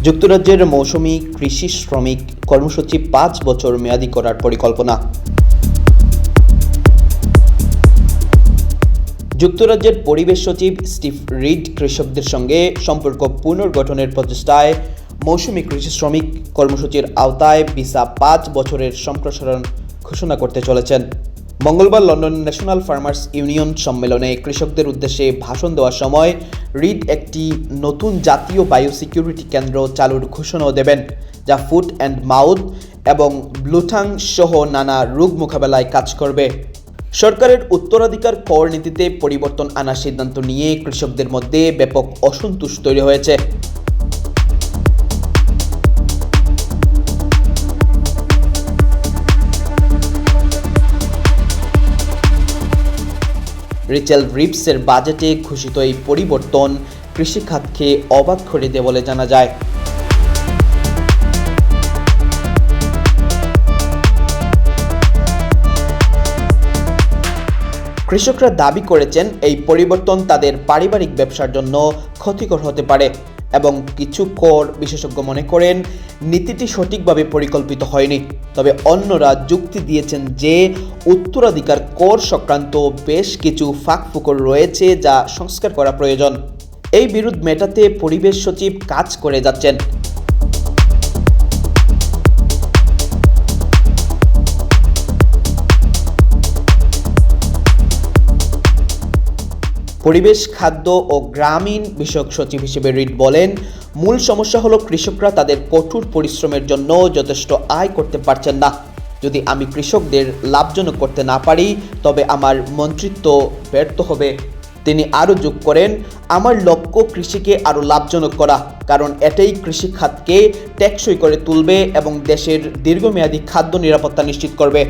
যুক্তরাজ্যের মৌসুমি কৃষি শ্রমিক কর্মসূচি ৫ বছর মেয়াদী করার পরিকল্পনা। যুক্তরাজ্যের পরিবেশ সচিব স্টিভ রিড কৃষকদের সঙ্গে সম্পর্ক পুনর্গঠনের প্রচেষ্টায় মৌসুমি কৃষি শ্রমিক কর্মসূচির আওতায় ভিসা ৫ বছরের সম্প্রসারণ ঘোষণা করতে চলেছেন। মঙ্গলবার লন্ডন ন্যাশনাল ফার্মার্স ইউনিয়ন সম্মেলনে কৃষকদের উদ্দেশ্যে ভাষণ দেওয়ার সময় রিড একটি নতুন জাতীয় বায়োসিকিউরিটি কেন্দ্র চালুর ঘোষণাও দেবেন, যা ফুট অ্যান্ড মাউথ এবং ব্লুটাং সহ নানা রোগ মোকাবেলায় কাজ করবে। সরকারের উত্তরাধিকার কর নীতিতে পরিবর্তন আনার সিদ্ধান্ত নিয়ে কৃষকদের মধ্যে ব্যাপক অসন্তোষ তৈরি হয়েছে। রিচেল রিভসের বাজেটে ঘোষিত এই পরিবর্তন কৃষিখাতকে অবাক করে দেয় বলে জানা যায়। কৃষকরা দাবি করেছেন এই পরিবর্তন তাদের পারিবারিক ব্যবসার জন্য ক্ষতিকর হতে পারে এবং কিছু কর বিশেষজ্ঞ মনে করেন নীতিটি সঠিকভাবে পরিকল্পিত হয়নি। তবে অন্যরা যুক্তি দিয়েছেন যে উত্তরাধিকার কর সংক্রান্ত বেশ কিছু ফাঁকফোকর রয়েছে যা সংস্কার করা প্রয়োজন। এই বিরোধ মেটাতে পরিবেশ সচিব কাজ করে যাচ্ছেন। পরিবেশ, খাদ্য ও গ্রামীণ বিষয়ক সচিব হিসেবে রিড বলেন, মূল সমস্যা হলো কৃষকরা তাদের কঠোর পরিশ্রমের জন্য যথেষ্ট আয় করতে পারছেন না। যদি আমি কৃষকদের লাভজনক করতে না পারি তবে আমার মন্ত্রিত্ব ব্যর্থ হবে। তিনি আরও যোগ করেন, আমার লক্ষ্য কৃষিকে আরও লাভজনক করা, কারণ এটাই কৃষি খাতকে টেকসই করে তুলবে এবং দেশের দীর্ঘমেয়াদী খাদ্য নিরাপত্তা নিশ্চিত করবে।